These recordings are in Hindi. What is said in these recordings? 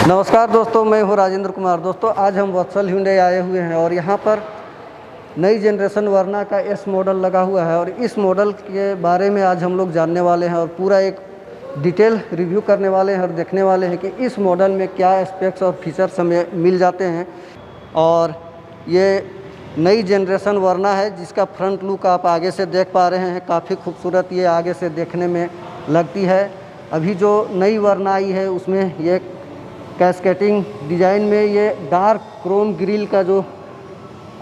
नमस्कार दोस्तों, मैं हूं राजेंद्र कुमार। दोस्तों, आज हम वत्सल हुंडई आए हुए हैं और यहां पर नई जनरेशन वर्ना का एस मॉडल लगा हुआ है और इस मॉडल के बारे में आज हम लोग जानने वाले हैं और पूरा एक डिटेल रिव्यू करने वाले हैं और देखने वाले हैं कि इस मॉडल में क्या स्पेक्स और फीचर्स हमें मिल जाते हैं। और ये नई जनरेशन वर्ना है जिसका फ्रंट लुक आप आगे से देख पा रहे हैं। काफ़ी खूबसूरत ये आगे से देखने में लगती है। अभी जो नई वर्ना आई है उसमें ये कैस्केटिंग डिज़ाइन में ये डार्क क्रोम ग्रिल का जो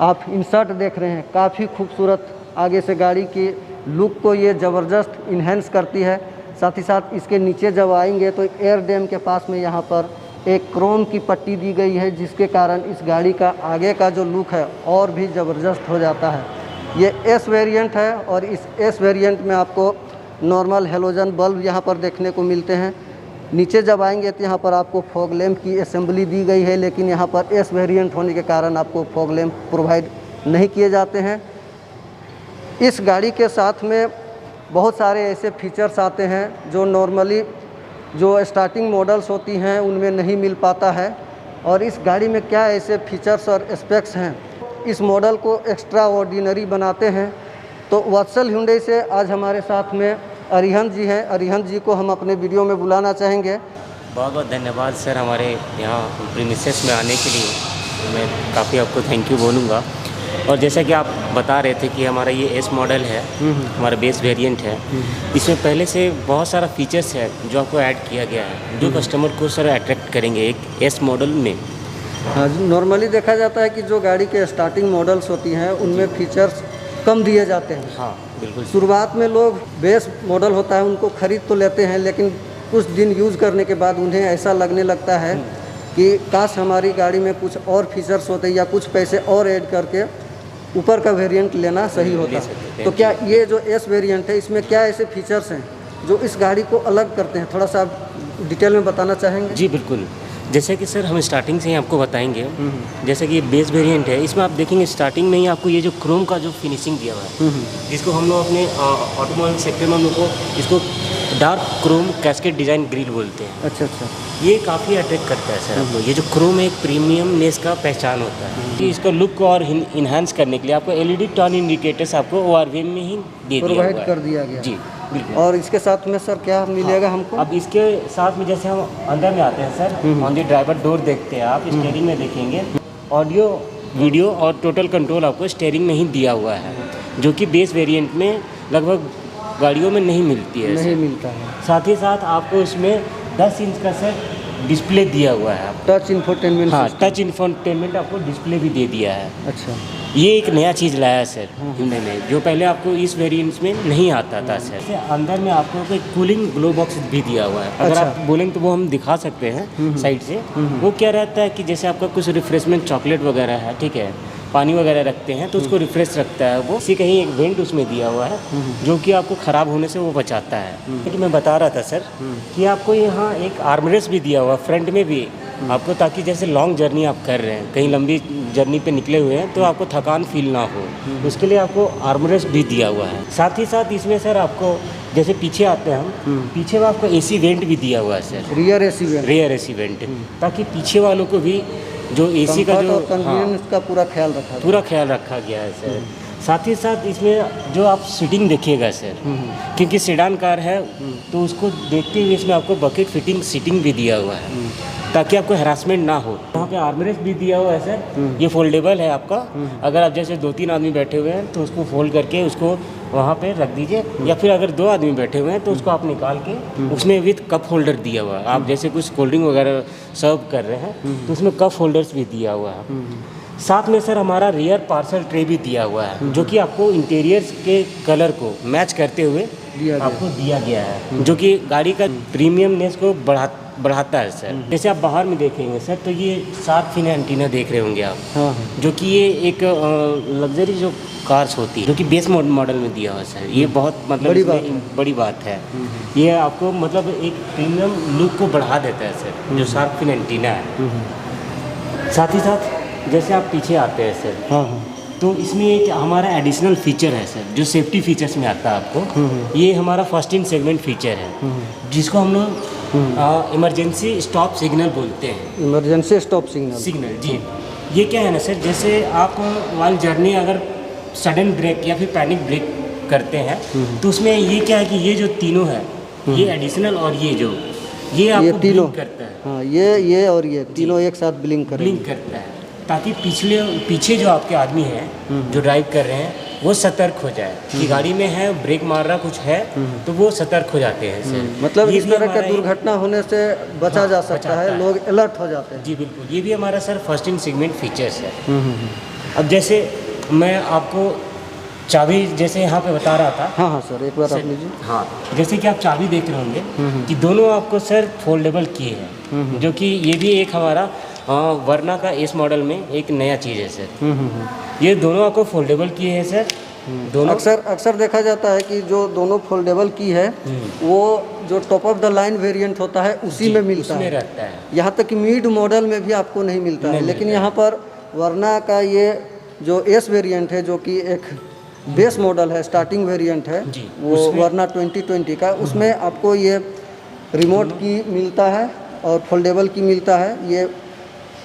आप इंसर्ट देख रहे हैं, काफ़ी खूबसूरत आगे से गाड़ी की लुक को ये ज़बरदस्त इन्हेंस करती है। साथ ही साथ इसके नीचे जब आएंगे तो एयर डैम के पास में यहाँ पर एक क्रोम की पट्टी दी गई है जिसके कारण इस गाड़ी का आगे का जो लुक है और भी ज़बरदस्त हो जाता है। ये एस वेरिएंट है और इस एस वेरिएंट में आपको नॉर्मल हेलोजन बल्ब यहाँ पर देखने को मिलते हैं। नीचे जब आएंगे तो यहाँ पर आपको फॉग लैम्प की असेंबली दी गई है, लेकिन यहाँ पर एस वेरिएंट होने के कारण आपको फॉग लैम्प प्रोवाइड नहीं किए जाते हैं। इस गाड़ी के साथ में बहुत सारे ऐसे फीचर्स आते हैं जो नॉर्मली जो स्टार्टिंग मॉडल्स होती हैं उनमें नहीं मिल पाता है। और इस गाड़ी में क्या ऐसे फीचर्स और स्पेक्स हैं इस मॉडल को एक्स्ट्रा ऑर्डिनरी बनाते हैं। तो वत्सल हुंडई से आज हमारे साथ में अरिहंत जी हैं। अरिहंत जी को हम अपने वीडियो में बुलाना चाहेंगे। बहुत बहुत धन्यवाद सर, हमारे यहाँ प्रीमिसेस में आने के लिए मैं काफ़ी आपको थैंक यू बोलूँगा। और जैसा कि आप बता रहे थे कि हमारा ये एस मॉडल है, हमारा बेस वेरिएंट है। इसमें पहले से बहुत सारा फीचर्स है जो आपको ऐड किया गया है जो कस्टमर को सर अट्रैक्ट करेंगे एक एस मॉडल में। हाँ, नॉर्मली देखा जाता है कि जो गाड़ी के स्टार्टिंग मॉडल्स होती हैं उनमें फीचर्स कम दिए जाते हैं। हाँ बिल्कुल। शुरुआत में लोग बेस मॉडल होता है उनको खरीद तो लेते हैं, लेकिन कुछ दिन यूज़ करने के बाद उन्हें ऐसा लगने लगता है कि काश हमारी गाड़ी में कुछ और फीचर्स होते या कुछ पैसे और ऐड करके ऊपर का वेरिएंट लेना सही होता। तो क्या ये जो एस वेरिएंट है इसमें क्या ऐसे फीचर्स हैं जो इस गाड़ी को अलग करते हैं, थोड़ा सा आप डिटेल में बताना चाहेंगे? जी बिल्कुल। जैसे कि सर हम स्टार्टिंग से ही आपको बताएंगे। जैसे कि ये बेस वेरिएंट है, इसमें आप देखेंगे स्टार्टिंग में ही आपको ये जो क्रोम का जो फिनिशिंग दिया हुआ है जिसको हम लोग अपने ऑटोमोबाइल सेक्टर में हम लोग को इसको dark Chrome casket design grill बोलते हैं। अच्छा अच्छा। ये काफ़ी अट्रैक्ट करता है सर आपको। ये जो क्रोम है एक प्रीमियमनेस का पहचान होता है कि इसका लुक को और इन्हांस करने के लिए आपको एलईडी टर्न इंडिकेटर्स आपको ORVM में ही दे दिया प्रोवाइड कर दिया गया। जी बिल्कुल। और इसके साथ में सर क्या मिलेगा हमको? अब इसके साथ में जैसे हम अंदर में आते हैं sir, on the driver door देखते हैं आप, स्टीयरिंग में देखेंगे ऑडियो वीडियो और टोटल कंट्रोल आपको स्टीयरिंग में ही दिया हुआ है जो कि बेस वेरिएंट में लगभग गाड़ियों में नहीं मिलती है। नहीं मिलता है। साथ ही साथ आपको इसमें 10 इंच का सर डिस्प्ले दिया हुआ है। Touch infotainment. हाँ, टच इंफोटेनमेंट आपको डिस्प्ले भी दे दिया है। अच्छा, ये एक नया चीज़ लाया है सर हुंडई ने, जो पहले आपको इस वेरिएंट्स में नहीं आता था सर। इसके अंदर में आपको एक कूलिंग ग्लो बॉक्स भी दिया हुआ है। अगर आप बोलेंगे तो वो हम दिखा सकते हैं साइड से। वो क्या रहता है कि जैसे आपका कुछ रिफ्रेशमेंट चॉकलेट वगैरह है, ठीक है, पानी वगैरह रखते हैं तो उसको रिफ्रेश रखता है वो। इसी कहीं एक वेंट उसमें दिया हुआ है जो कि आपको ख़राब होने से वो बचाता है। लेकिन मैं बता रहा था सर कि आपको यहाँ एक आर्मरेस्ट भी दिया हुआ है फ्रंट में भी आपको, ताकि जैसे लॉन्ग जर्नी आप कर रहे हैं, कहीं लंबी जर्नी पे निकले हुए हैं तो आपको थकान फील ना हो, उसके लिए आपको आर्मरेस्ट भी दिया हुआ है। साथ ही साथ इसमें सर आपको जैसे पीछे आते हैं हम, पीछे में आपको AC वेंट भी दिया हुआ है sir, rear AC went. Rear AC went, ताकि पीछे वालों को भी जो AC का जो कन्वीनियंस का पूरा ख्याल रखा गया है सर। साथ ही साथ इसमें जो आप सीटिंग देखिएगा सर, क्योंकि सेडान कार है तो उसको देखते हुए इसमें आपको बकेट फिटिंग सीटिंग भी दिया हुआ है ताकि आपको हैरासमेंट ना हो। वहाँ पे आर्मरेस्ट भी दिया हुआ है सर, ये फोल्डेबल है आपका। अगर आप जैसे 2-3 आदमी बैठे हुए हैं तो उसको फोल्ड करके उसको वहाँ पे रख दीजिए, या फिर अगर 2 आदमी बैठे हुए हैं तो उसको आप निकाल के उसमें विद कप होल्डर दिया हुआ है। आप जैसे कुछ कोल्ड ड्रिंक वगैरह सर्व कर रहे हैं तो उसमें कप होल्डर्स भी दिया हुआ है। साथ में सर हमारा रियर पार्सल ट्रे भी दिया हुआ है जो कि आपको इंटीरियर्स के कलर को मैच करते हुए आपको दिया गया है, जो कि गाड़ी का प्रीमियमनेस को बढ़ाता है सर। जैसे आप बाहर में देखेंगे सर तो ये शार्क फिन एंटीना देख रहे होंगे आप। हाँ। जो कि ये एक लग्जरी जो कार्स होती है जो कि बेस मॉडल में दिया हुआ है सर, ये बहुत मतलब बड़ी बात है। ये आपको मतलब एक प्रीमियम लुक को बढ़ा देता है सर जो शार्क फिन एंटीना है। साथ ही साथ जैसे आप पीछे आते हैं सर, हाँ, तो इसमें एक हमारा एडिशनल फीचर है सर जो सेफ्टी फीचर्स में आता है आपको। ये हमारा फर्स्ट इन सेगमेंट फीचर है जिसको हम लोग इमरजेंसी स्टॉप सिग्नल बोलते हैं। Emergency stop signal. सिग्नल जी, ये क्या है ना सर, जैसे आप वाल जर्नी अगर सडन ब्रेक या फिर पैनिक ब्रेक करते हैं तो उसमें ये क्या है कि ये जो तीनों है, ये एडिशनल और ये आपको तीनों ब्लिंक करता है। हाँ, ये और ये तीनों एक साथ ब्लिंक करेंगे। ब्लिंक करता है ताकि पीछे जो आपके आदमी हैं जो ड्राइव कर रहे हैं वो सतर्क हो जाए कि गाड़ी में है, ब्रेक मार रहा कुछ है, तो वो सतर्क हो जाते हैं सर। मतलब ये इस भी तरह का हमारा दुर्घटना होने से बचा जा सकता बचाता है, है। लोग अलर्ट हो जाते हैं। जी बिल्कुल, ये भी हमारा sir first in segment features है। अब जैसे मैं आपको चाबी जैसे यहाँ पे बता रहा था। हाँ सर, एक बार आप लीजिए। हाँ, जैसे कि आप चाबी देख रहे होंगे कि दोनों आपको सर फोल्डेबल की है, जो कि ये भी एक हमारा वरना का इस मॉडल में एक नया चीज़ है सर। ये दोनों आपको फोल्डेबल की है सर। दोनों अक्सर देखा जाता है कि जो दोनों फोल्डेबल की है वो जो top of the line variant होता है उसी में मिलता उसमें है, रहता है। यहाँ तक कि मिड मॉडल में भी आपको नहीं मिलता है। लेकिन यहाँ पर वरना का ये जो एस वेरिएंट है, जो कि एक बेस मॉडल है, स्टार्टिंग वेरिएंट है, वो वरना 2020 का, उसमें आपको ये रिमोट की मिलता है और फोल्डेबल की मिलता है। ये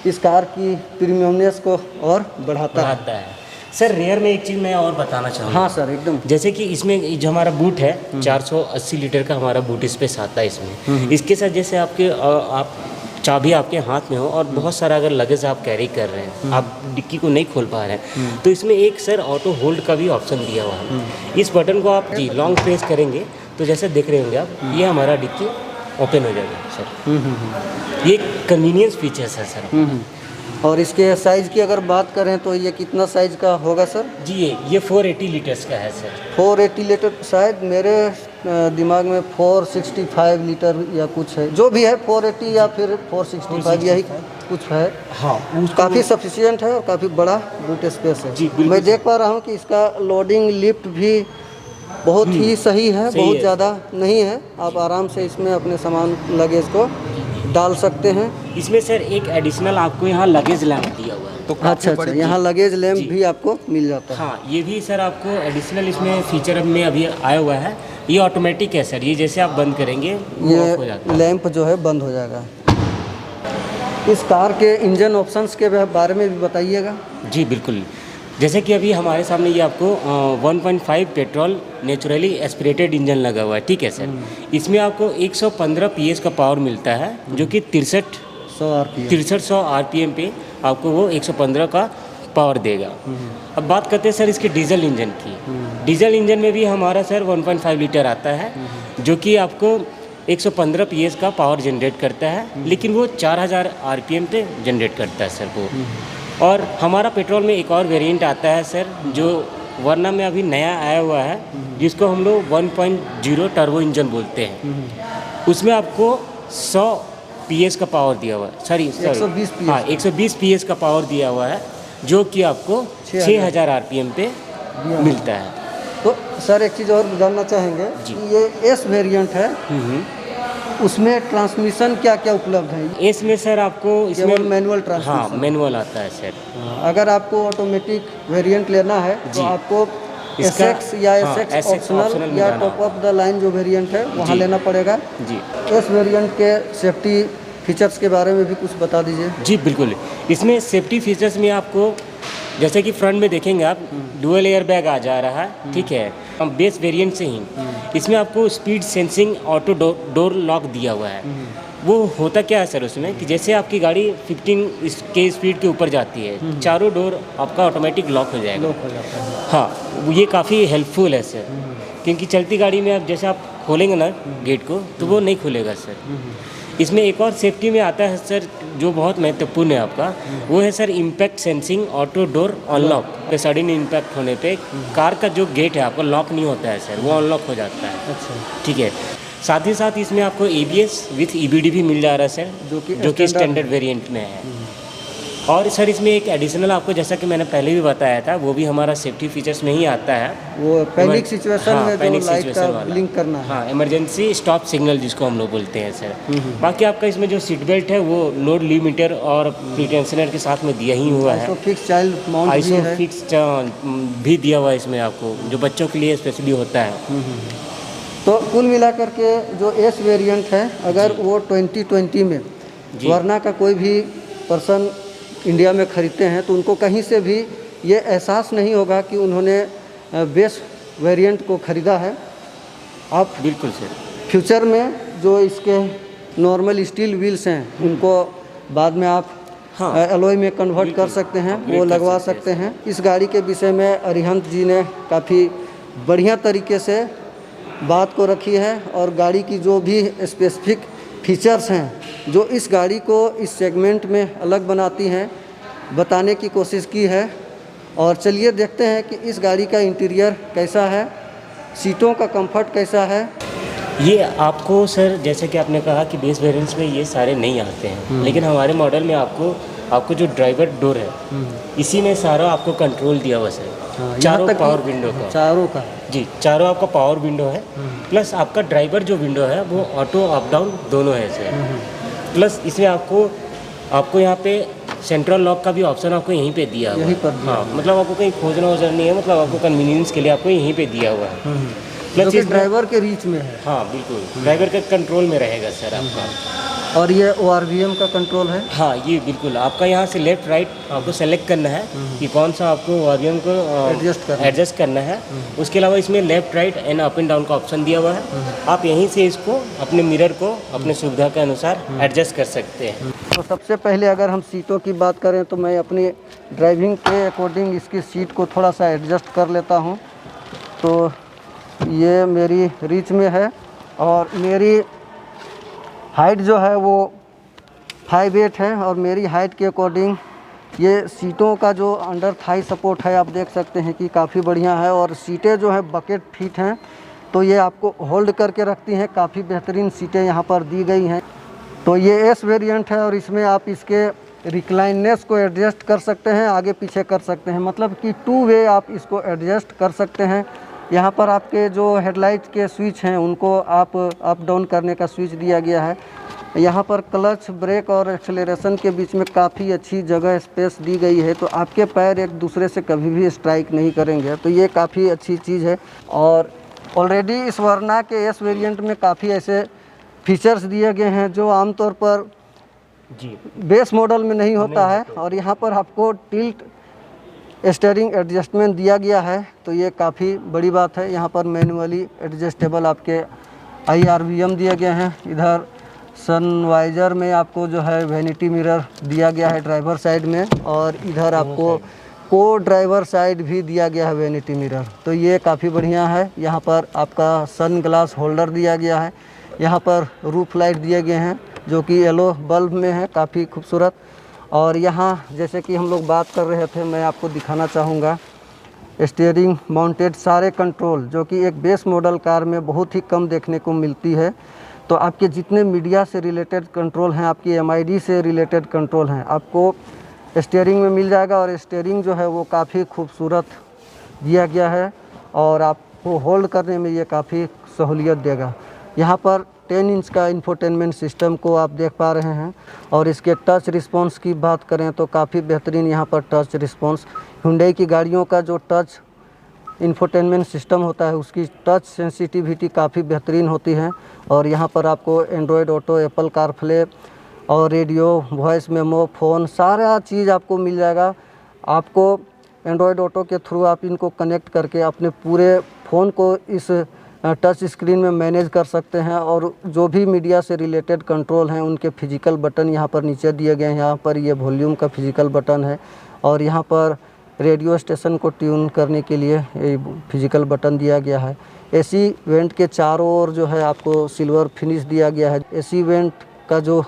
इस कार की प्रीमियमनेस को और बढ़ाता है। सर रेयर में एक चीज़ मैं और बताना चाहूँगा। हाँ सर, एकदम। जैसे कि इसमें जो हमारा बूट है 480 लीटर का हमारा बूट स्पेस आता है इसमें। इसके साथ जैसे आप चाबी आपके हाथ में हो और बहुत सारा अगर लगेज आप कैरी कर रहे हैं, आप डिक्की को नहीं खोल पा रहे हैं, तो इसमें एक सर ऑटो होल्ड का भी ऑप्शन दिया हुआ है। इस बटन को आप जी लॉन्ग प्रेस करेंगे तो जैसे देख रहे होंगे आप, ये हमारा डिक्की ओपन हो जाएगा सर। ये कन्वीनियंस फीचर्स है सर। और इसके साइज़ की अगर बात करें तो ये कितना साइज़ का होगा सर? जी ये 480 लीटर्स का है सर। 480 लीटर, शायद मेरे दिमाग में 465 लीटर या कुछ है, जो भी है 480 या फिर 465 यही कुछ है। हाँ, काफ़ी सफिशिएंट है और काफ़ी बड़ा बूट स्पेस है। जी, मैं देख पा रहा हूँ कि इसका लोडिंग लिफ्ट भी बहुत ही सही है, बहुत ज़्यादा नहीं है। आप आराम से इसमें अपने सामान लगेज को डाल सकते हैं। इसमें सर एक एडिशनल आपको यहाँ लगेज लैंप दिया हुआ है। तो अच्छा, यहाँ लगेज लैंप भी आपको मिल जाता है। हाँ, ये भी सर आपको एडिशनल इसमें फीचर में अभी आया हुआ है। ये ऑटोमेटिक है सर, ये जैसे आप बंद करेंगे वो ऑफ हो जाता है। लैंप जो है बंद हो जाएगा। इस कार के इंजन ऑप्शंस के बारे में भी बताइएगा। जी बिल्कुल, जैसे कि अभी हमारे सामने ये आपको 1.5 पेट्रोल नेचुरली एस्पिरेटेड इंजन लगा हुआ है, ठीक है सर। इसमें आपको 115 PS का पावर मिलता है, जो कि 6300 RPM पे आपको वो 115 का पावर देगा। अब बात करते हैं सर इसके डीजल इंजन की। डीजल इंजन में भी हमारा सर 1.5 लीटर आता है, जो कि आपको 115 PS का पावर जनरेट करता है, लेकिन वो 4000 RPM पे जनरेट करता है सर वो। और हमारा पेट्रोल में एक और वेरिएंट आता है सर, जो वरना में अभी नया आया हुआ है, जिसको हम लोग 1.0 टर्बो इंजन बोलते हैं। उसमें आपको 100 PS का पावर दिया हुआ है, सॉरी 120 PS। हाँ, 120 PS का पावर दिया हुआ है, जो कि आपको 6000 RPM पे मिलता है। तो सर एक चीज़ और जानना चाहेंगे कि ये एस वेरिएंट है, उसमें ट्रांसमिशन क्या क्या उपलब्ध है? इसमें सर आपको इसमें मैनुअल ट्रांसमिशन। हाँ, मैनुअल आता है सर। अगर आपको ऑटोमेटिक वेरिएंट लेना है तो आपको SX या SX ऑप्शनल या टॉप ऑफ द लाइन जो वेरिएंट है वहाँ लेना पड़ेगा जी। इस वेरिएंट के सेफ्टी फीचर्स के बारे में भी कुछ बता दीजिए। जी बिल्कुल, इसमें सेफ्टी फीचर्स में आपको जैसे कि फ्रंट में देखेंगे आप, डुअल एयर बैग आ जा रहा है, ठीक है, हम बेस वेरिएंट से ही इसमें आपको speed sensing auto door lock दिया हुआ है। वो होता क्या है सर उसमें कि जैसे आपकी गाड़ी 15 के स्पीड के ऊपर जाती है, चारों डोर आपका ऑटोमेटिक लॉक हो जाएगा। हाँ, ये काफ़ी हेल्पफुल है सर, क्योंकि चलती गाड़ी में आप जैसे आप खोलेंगे ना गेट को तो वो नहीं खुलेगा सर। इसमें एक और सेफ्टी में आता है सर जो बहुत महत्वपूर्ण है आपका, वो है sir impact sensing auto door unlock. Sudden impact होने पे कार का जो गेट है आपका लॉक नहीं होता है सर, वो अनलॉक हो जाता है। अच्छा, ठीक है। साथ ही साथ इसमें आपको ABS विथ EBD भी मिल जा रहा है सर, जो कि स्टैंडर्ड वेरिएंट में है। और सर इसमें एक एडिशनल आपको, जैसा कि मैंने पहले भी बताया था, वो भी हमारा सेफ्टी फीचर्स में ही आता है। वो पैनिक सिचुएशन में जो लाइट का ब्लिंक करना है। हाँ, इमरजेंसी स्टॉप सिग्नल जिसको हम लोग बोलते हैं सर। बाकी आपका इसमें जो सीट बेल्ट है वो लोड लिमिटर और प्रीटेंशनर के साथ में दिया ही हुआ है। फिक्स चाइल्ड माउंट भी है, फिक्स भी दिया हुआ है इसमें आपको, जो बच्चों के लिए स्पेशली होता है। तो कुल मिलाकर के जो एस वेरिएंट है, अगर वो 2020 में वरना का कोई भी पर्सन इंडिया में ख़रीदते हैं तो उनको कहीं से भी ये एहसास नहीं होगा कि उन्होंने बेस वेरिएंट को ख़रीदा है। आप बिल्कुल सर। फ्यूचर में जो इसके नॉर्मल स्टील व्हील्स हैं उनको बाद में आप एलॉय में कन्वर्ट कर सकते हैं, वो लगवा सकते हैं। इस गाड़ी के विषय में अरिहंत जी ने काफ़ी बढ़िया तरीके से बात को रखी है और गाड़ी की जो भी स्पेसिफिक फीचर्स हैं जो इस गाड़ी को इस सेगमेंट में अलग बनाती हैं बताने की कोशिश की है। और चलिए देखते हैं कि इस गाड़ी का इंटीरियर कैसा है, सीटों का कंफर्ट कैसा है। ये आपको सर जैसे कि आपने कहा कि बेस वेरिएंट्स में ये सारे नहीं आते हैं, लेकिन हमारे मॉडल में आपको जो ड्राइवर डोर है इसी में सारा आपको कंट्रोल दिया हुआ सर। चारों पावर विंडो का, चारों का जी, चारों आपका पावर विंडो है, प्लस आपका ड्राइवर जो विंडो है वो ऑटो अप डाउन दोनों है सर। प्लस इसमें आपको यहाँ पे सेंट्रल लॉक का भी ऑप्शन आपको यहीं पे दिया हुआ है। हाँ, मतलब आपको कहीं खोजना वोजना नहीं है, मतलब आपको कन्वीनियंस के लिए आपको यहीं पे दिया हुआ है। प्लस ये ड्राइवर के रीच में है। हाँ बिल्कुल, ड्राइवर के कंट्रोल में रहेगा सर आपका। और ये ORVM का कंट्रोल है। हाँ ये बिल्कुल, आपका यहाँ से लेफ्ट राइट आपको सेलेक्ट करना है कि कौन सा आपको ORVM को एडजस्ट करना है। उसके अलावा इसमें left right and up and down का ऑप्शन दिया हुआ है। आप यहीं से इसको अपने मिरर को अपने सुविधा के अनुसार एडजस्ट कर सकते हैं। तो सबसे पहले अगर हम सीटों की बात करें तो मैं अपनी ड्राइविंग के अकॉर्डिंग इसकी सीट को थोड़ा सा एडजस्ट कर लेता हूँ। तो ये मेरी रीच में है और मेरी हाइट जो है वो 5'8" है और मेरी हाइट के अकॉर्डिंग ये सीटों का जो अंडर थाई सपोर्ट है आप देख सकते हैं कि काफ़ी बढ़िया है। और सीटें जो है बकेट फीट हैं तो ये आपको होल्ड करके रखती हैं, काफ़ी बेहतरीन सीटें यहाँ पर दी गई हैं। तो ये एस वेरिएंट है और इसमें आप इसके रिक्लाइननेस को एडजस्ट कर सकते हैं, आगे पीछे कर सकते हैं, मतलब कि 2 वे आप इसको एडजस्ट कर सकते हैं। यहाँ पर आपके जो हेडलाइट के स्विच हैं उनको आप अप डाउन करने का स्विच दिया गया है। यहाँ पर क्लच, ब्रेक और एक्सेलरेशन के बीच में काफ़ी अच्छी जगह स्पेस दी गई है, तो आपके पैर एक दूसरे से कभी भी स्ट्राइक नहीं करेंगे, तो ये काफ़ी अच्छी चीज़ है। और ऑलरेडी इस वरना के एस वेरिएंट में काफ़ी ऐसे फीचर्स दिए गए हैं जो आमतौर पर बेस मॉडल में नहीं होता है। और यहाँ पर आपको टिल्ट स्टीयरिंग एडजस्टमेंट दिया गया है, तो ये काफ़ी बड़ी बात है। यहाँ पर मैनुअली एडजस्टेबल आपके IRVM दिए गए हैं। इधर सनवाइज़र में आपको जो है वैनिटी मिरर दिया गया है ड्राइवर साइड में, और इधर आपको को ड्राइवर साइड भी दिया गया है वैनिटी मिरर, तो ये काफ़ी बढ़िया है। यहाँ पर आपका सन ग्लास होल्डर दिया गया है। यहाँ पर रूफ लाइट दिए गए हैं जो कि येलो बल्ब में है, काफ़ी खूबसूरत। और यहाँ जैसे कि हम लोग बात कर रहे थे, मैं आपको दिखाना चाहूँगा स्टीयरिंग माउंटेड सारे कंट्रोल जो कि एक बेस मॉडल कार में बहुत ही कम देखने को मिलती है। तो आपके जितने मीडिया से रिलेटेड कंट्रोल हैं, आपकी MID से रिलेटेड कंट्रोल हैं, आपको स्टीयरिंग में मिल जाएगा। और स्टीयरिंग जो है वो काफ़ी खूबसूरत दिया गया है और आपको होल्ड करने में ये काफ़ी सहूलियत देगा। यहाँ पर 10 इंच का इंफोटेनमेंट सिस्टम को आप देख पा रहे हैं। और इसके टच रिस्पॉन्स की बात करें तो काफ़ी बेहतरीन यहाँ पर टच रिस्पॉन्स, हुंडई की गाड़ियों का जो टच इंफोटेनमेंट सिस्टम होता है उसकी टच सेंसिटिविटी काफ़ी बेहतरीन होती है। और यहाँ पर आपको एंड्रॉयड ऑटो, एप्पल कारप्ले और रेडियो, वॉइस मेमो, फ़ोन, सारा चीज़ आपको मिल जाएगा। आपको एंड्रॉयड ऑटो के थ्रू आप इनको कनेक्ट करके अपने पूरे फ़ोन को इस टच स्क्रीन में मैनेज कर सकते हैं। और जो भी मीडिया से रिलेटेड कंट्रोल हैं उनके फिजिकल बटन यहाँ पर नीचे दिए गए हैं। यहाँ पर ये वॉल्यूम का फिजिकल बटन है और यहाँ पर रेडियो स्टेशन को ट्यून करने के लिए ये फिजिकल बटन दिया गया है। AC वेंट के चारों ओर जो है आपको सिल्वर फिनिश दिया गया है। AC वेंट का जो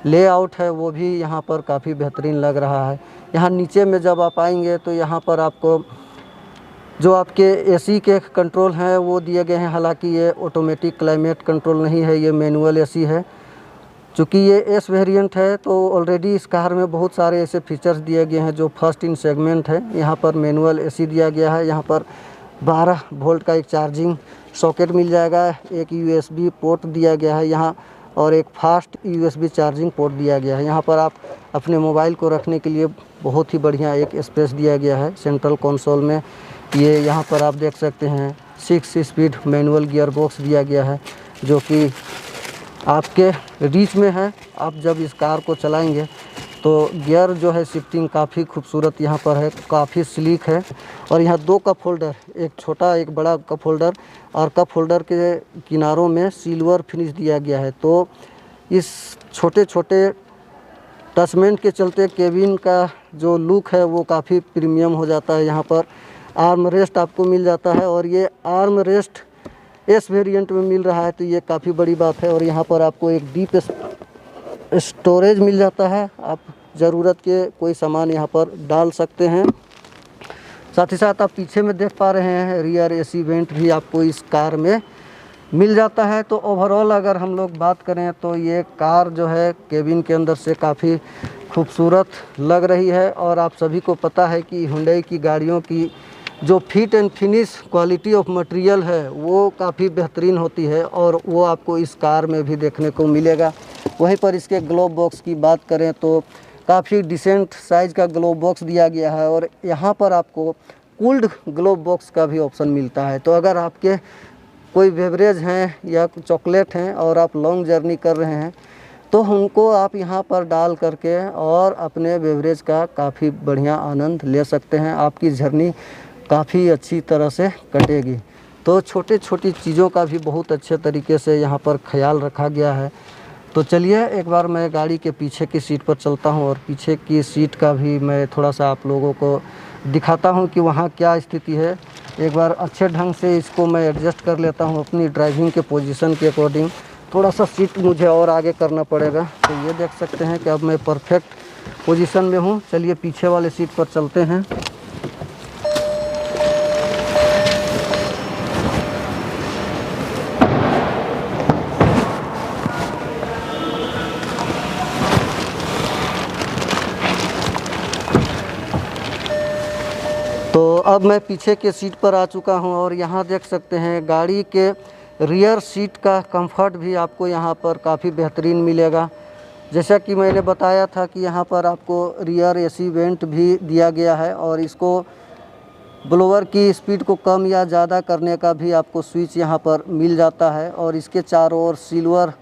लेआउट है वो भी यहाँ पर काफ़ी बेहतरीन लग रहा है। यहाँ नीचे में जब आप आएंगे तो यहाँ पर आपको जो आपके AC के कंट्रोल हैं वो दिए गए हैं। हालांकि ये ऑटोमेटिक क्लाइमेट कंट्रोल नहीं है, ये मैनुअल AC है। चूँकि ये एस वेरिएंट है तो ऑलरेडी इस कार में बहुत सारे ऐसे फीचर्स दिए गए हैं जो फर्स्ट इन सेगमेंट है। यहाँ पर मैनुअल AC दिया गया है। यहाँ पर 12 वोल्ट का एक चार्जिंग सॉकेट मिल जाएगा, एक USB पोर्ट दिया गया है यहाँ और एक फास्ट USB चार्जिंग पोर्ट दिया गया है। यहाँ पर आप अपने मोबाइल को रखने के लिए बहुत ही बढ़िया एक स्पेस दिया गया है सेंट्रल कंसोल में। ये यहाँ पर आप देख सकते हैं 6 स्पीड मैनुअल गियर बॉक्स दिया गया है जो कि आपके रीच में है। आप जब इस कार को चलाएंगे तो गियर जो है शिफ्टिंग काफ़ी खूबसूरत यहाँ पर है, काफ़ी स्लीक है। और यहाँ 2 कप होल्डर, एक छोटा एक बड़ा कप होल्डर, और कप होल्डर के किनारों में सिल्वर फिनिश दिया गया है। तो इस छोटे छोटे टचमेंट के चलते केबिन का जो लुक है वो काफ़ी प्रीमियम हो जाता है। यहाँ पर आर्म रेस्ट आपको मिल जाता है और ये आर्म रेस्ट एस वेरिएंट में मिल रहा है, तो ये काफ़ी बड़ी बात है। और यहाँ पर आपको एक डीप स्टोरेज मिल जाता है, आप ज़रूरत के कोई सामान यहाँ पर डाल सकते हैं। साथ ही साथ आप पीछे में देख पा रहे हैं रियर एसी वेंट भी आपको इस कार में मिल जाता है। तो ओवरऑल अगर हम लोग बात करें तो ये कार जो है केबिन के अंदर से काफ़ी खूबसूरत लग रही है। और आप सभी को पता है कि हुंडई की गाड़ियों की जो fit and finish quality of material है वो काफ़ी बेहतरीन होती है और वो आपको इस कार में भी देखने को मिलेगा। वहीं पर इसके ग्लोब बॉक्स की बात करें तो काफ़ी डिसेंट साइज़ का ग्लोब बॉक्स दिया गया है और यहाँ पर आपको कूल्ड ग्लोब बॉक्स का भी ऑप्शन मिलता है। तो अगर आपके कोई बेवरेज हैं या चॉकलेट हैं और आप लॉन्ग जर्नी कर रहे हैं तो उनको आप यहाँ पर डाल करके और अपने बेवरेज का काफ़ी बढ़िया आनंद ले सकते हैं। आपकी जर्नी काफ़ी अच्छी तरह से कटेगी। तो छोटे छोटी चीज़ों का भी बहुत अच्छे तरीके से यहाँ पर ख्याल रखा गया है। तो चलिए एक बार मैं गाड़ी के पीछे की सीट पर चलता हूँ और पीछे की सीट का भी मैं थोड़ा सा आप लोगों को दिखाता हूँ कि वहाँ क्या स्थिति है। एक बार अच्छे ढंग से इसको मैं एडजस्ट कर लेता हूँ अपनी ड्राइविंग के पोजीशन के अकॉर्डिंग। थोड़ा सा सीट मुझे और आगे करना पड़ेगा। तो ये देख सकते हैं कि अब मैं परफेक्ट पोजीशन में हूँ। चलिए पीछे वाले सीट पर चलते हैं। तो अब मैं पीछे के सीट पर आ चुका हूं और यहाँ देख सकते हैं गाड़ी के रियर सीट का कंफर्ट भी आपको यहाँ पर काफ़ी बेहतरीन मिलेगा। जैसा कि मैंने बताया था कि यहाँ पर आपको रियर एसी वेंट भी दिया गया है और इसको ब्लोअर की स्पीड को कम या ज़्यादा करने का भी आपको स्विच यहाँ पर मिल जाता है। और इसके चारों ओर सिल्वर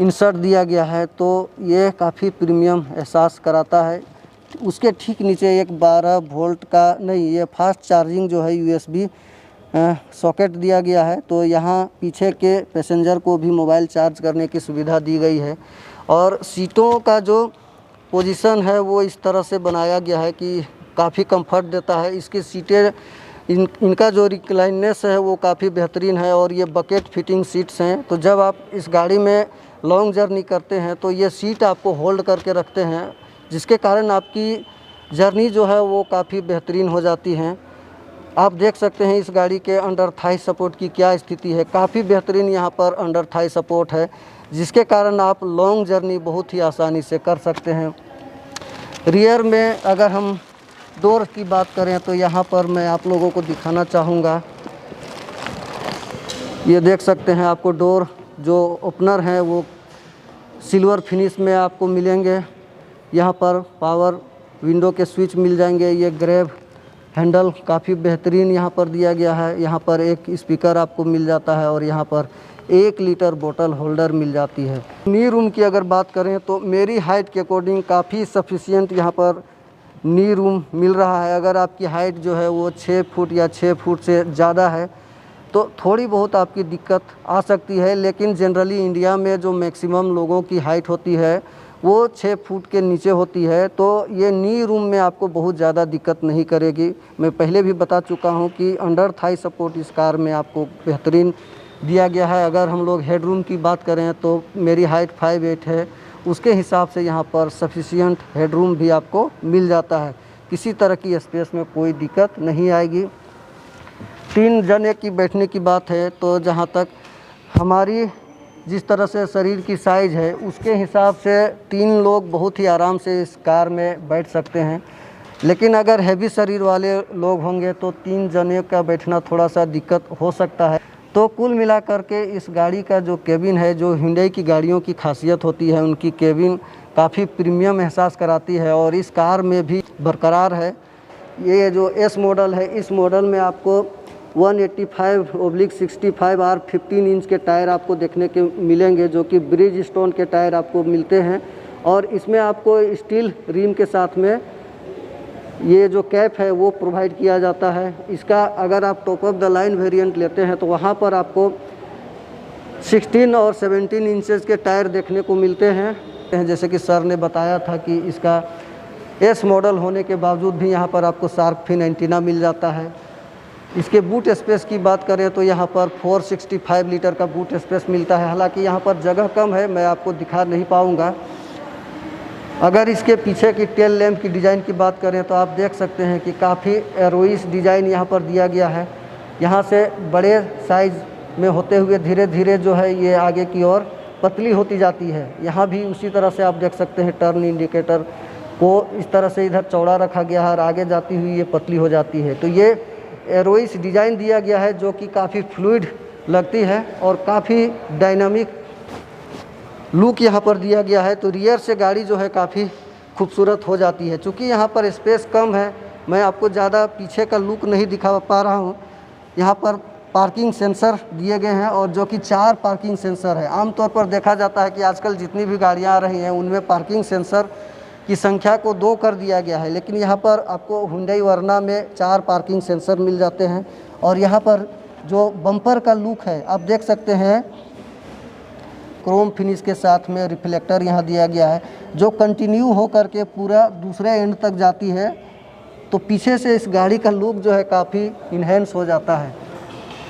इंसर्ट दिया गया है तो ये काफ़ी प्रीमियम एहसास कराता है। उसके ठीक नीचे एक 12 वोल्ट का नहीं, ये फास्ट चार्जिंग जो है यूएसबी सॉकेट दिया गया है। तो यहाँ पीछे के पैसेंजर को भी मोबाइल चार्ज करने की सुविधा दी गई है। और सीटों का जो पोजीशन है वो इस तरह से बनाया गया है कि काफ़ी कंफर्ट देता है। इसकी सीटें इनका जो रिक्लाइनेस है वो काफ़ी बेहतरीन है और ये बकेट फिटिंग सीट्स हैं। तो जब आप इस गाड़ी में लॉन्ग जर्नी करते हैं तो ये सीट आपको होल्ड करके रखते हैं, जिसके कारण आपकी जर्नी जो है वो काफ़ी बेहतरीन हो जाती है। आप देख सकते हैं इस गाड़ी के अंडर थाई सपोर्ट की क्या स्थिति है। काफ़ी बेहतरीन यहाँ पर अंडर थाई सपोर्ट है, जिसके कारण आप लॉन्ग जर्नी बहुत ही आसानी से कर सकते हैं। रियर में अगर हम डोर की बात करें तो यहाँ पर मैं आप लोगों को दिखाना चाहूँगा। ये देख सकते हैं आपको डोर जो ओपनर हैं वो सिल्वर फिनिश में आपको मिलेंगे। यहाँ पर पावर विंडो के स्विच मिल जाएंगे। ये ग्रैब हैंडल काफ़ी बेहतरीन यहाँ पर दिया गया है। यहाँ पर एक स्पीकर आपको मिल जाता है और यहाँ पर 1 लीटर बोतल होल्डर मिल जाती है। नी रूम की अगर बात करें तो मेरी हाइट के अकॉर्डिंग काफ़ी सफिशिएंट यहाँ पर नी रूम मिल रहा है। अगर आपकी हाइट जो है वो 6 फुट या 6 फुट से ज़्यादा है तो थोड़ी बहुत आपकी दिक्कत आ सकती है, लेकिन जनरली इंडिया में जो मैक्सिमम लोगों की हाइट होती है वो 6 फुट के नीचे होती है। तो ये नी रूम में आपको बहुत ज़्यादा दिक्कत नहीं करेगी। मैं पहले भी बता चुका हूँ कि अंडर थाई सपोर्ट इस कार में आपको बेहतरीन दिया गया है। अगर हम लोग हेड रूम की बात करें तो मेरी हाइट 5'8" है, उसके हिसाब से यहाँ पर सफिशिएंट हेड रूम भी आपको मिल जाता है। किसी तरह की स्पेस में कोई दिक्कत नहीं आएगी। 3 जने की बैठने की बात है तो जहाँ तक हमारी जिस तरह से शरीर की साइज़ है उसके हिसाब से 3 लोग बहुत ही आराम से इस कार में बैठ सकते हैं। लेकिन अगर हैवी शरीर वाले लोग होंगे तो 3 जने का बैठना थोड़ा सा दिक्कत हो सकता है। तो कुल मिलाकर के इस गाड़ी का जो केबिन है, जो हुंडई की गाड़ियों की खासियत होती है, उनकी केबिन काफ़ी प्रीमियम एहसास कराती है और इस कार में भी बरकरार है। ये जो एस मॉडल है, इस मॉडल में आपको 185/65 R 15 इंच के टायर आपको देखने के मिलेंगे, जो कि ब्रिज स्टोन के टायर आपको मिलते हैं। और इसमें आपको स्टील रिम के साथ में ये जो कैप है वो प्रोवाइड किया जाता है। इसका अगर आप top of the line variant लेते हैं तो वहाँ पर आपको 16 और 17 इंचेस के टायर देखने को मिलते हैं। जैसे कि सर ने बताया था कि इसका एस मॉडल होने के बावजूद भी यहाँ पर आपको शार्क फिन एंटीना मिल जाता है। इसके बूट स्पेस की बात करें तो यहाँ पर 465 लीटर का बूट स्पेस मिलता है। हालांकि यहाँ पर जगह कम है, मैं आपको दिखा नहीं पाऊँगा। अगर इसके पीछे की टेल लैम्प की डिज़ाइन की बात करें तो आप देख सकते हैं कि काफ़ी एरोइस डिज़ाइन यहाँ पर दिया गया है। यहाँ से बड़े साइज़ में होते हुए धीरे धीरे जो है ये आगे की ओर पतली होती जाती है। यहाँ भी उसी तरह से आप देख सकते हैं टर्न इंडिकेटर को इस तरह से इधर चौड़ा रखा गया है और आगे जाती हुई ये पतली हो जाती है। तो ये एरोइस डिज़ाइन दिया गया है जो कि काफ़ी फ्लूइड लगती है और काफ़ी डायनामिक लुक यहाँ पर दिया गया है। तो रियर से गाड़ी जो है काफ़ी खूबसूरत हो जाती है। चूँकि यहाँ पर स्पेस कम है, मैं आपको ज़्यादा पीछे का लुक नहीं दिखा पा रहा हूँ। यहाँ पर पार्किंग सेंसर दिए गए हैं और जो कि 4 पार्किंग सेंसर है। आमतौर पर देखा जाता है कि आजकल जितनी भी गाड़ियाँ आ रही हैं उनमें पार्किंग सेंसर की संख्या को 2 कर दिया गया है, लेकिन यहाँ पर आपको हुंडई वर्ना में 4 पार्किंग सेंसर मिल जाते हैं। और यहाँ पर जो बम्पर का लुक है आप देख सकते हैं, क्रोम फिनिश के साथ में रिफ्लेक्टर यहाँ दिया गया है जो कंटिन्यू हो करके पूरा दूसरे एंड तक जाती है। तो पीछे से इस गाड़ी का लुक जो है काफ़ी इन्हेंस हो जाता है।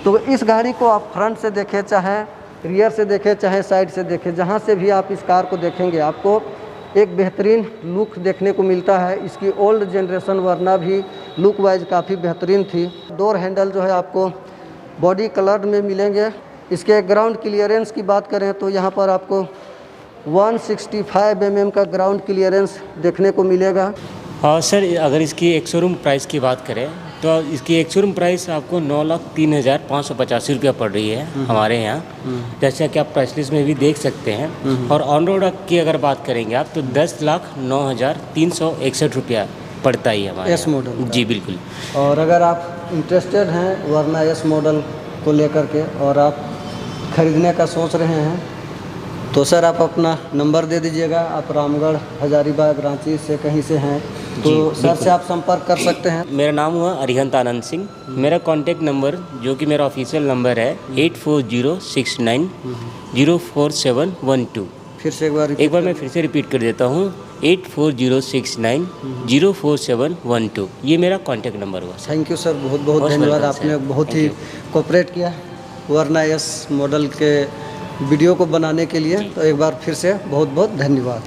तो इस गाड़ी को आप फ्रंट से देखें, चाहे रियर से देखें, चाहे साइड से देखें, जहाँ से भी आप इस कार को देखेंगे आपको एक बेहतरीन लुक देखने को मिलता है। इसकी ओल्ड जनरेशन वरना भी लुक वाइज काफ़ी बेहतरीन थी। डोर हैंडल जो है आपको बॉडी कलर्ड में मिलेंगे। इसके ग्राउंड क्लियरेंस की बात करें तो यहाँ पर आपको 165 mm का ग्राउंड क्लियरेंस देखने को मिलेगा। और सर अगर इसकी एक शोरूम प्राइस की बात करें तो इसकी एक शोरूम प्राइस आपको 9,03,585 रुपया पड़ रही है हमारे यहाँ, जैसा कि आप प्राइस लिस्ट में भी देख सकते हैं। और ऑन रोड की अगर बात करेंगे आप तो 10,09,361 रुपया पड़ता ही है हमारे एस मॉडल। जी बिल्कुल। और अगर आप इंटरेस्टेड हैं वरना एस मॉडल को लेकर के और आप ख़रीदने का सोच रहे हैं तो सर आप अपना नंबर दे दीजिएगा। आप रामगढ़, हजारीबाग, रांची से कहीं से हैं तो सर से आप संपर्क कर सकते हैं। मेरा नाम हुआ अरिहंत आनंद सिंह। मेरा कॉन्टैक्ट नंबर जो कि मेरा ऑफिशियल नंबर है 8406904712। फिर से एक बार मैं फिर से रिपीट कर देता हूँ 8406904712। ये मेरा कॉन्टैक्ट नंबर हुआ। थैंक यू सर, बहुत बहुत धन्यवाद। आपने बहुत ही कोऑपरेट किया वरना एस मॉडल के वीडियो को बनाने के लिए। तो एक बार फिर से बहुत बहुत धन्यवाद।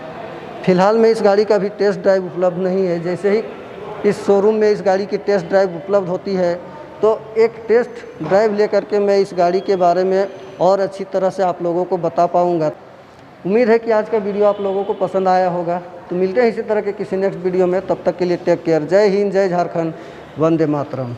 फ़िलहाल में इस गाड़ी का भी टेस्ट ड्राइव उपलब्ध नहीं है। जैसे ही इस शोरूम में इस गाड़ी की टेस्ट ड्राइव उपलब्ध होती है तो एक टेस्ट ड्राइव लेकर के मैं इस गाड़ी के बारे में और अच्छी तरह से आप लोगों को बता पाऊँगा। उम्मीद है कि आज का वीडियो आप लोगों को पसंद आया होगा। तो मिलते हैं इसी तरह के किसी नेक्स्ट वीडियो में। तब तक के लिए टेक केयर। जय हिंद, जय झारखंड, वंदे मातरम।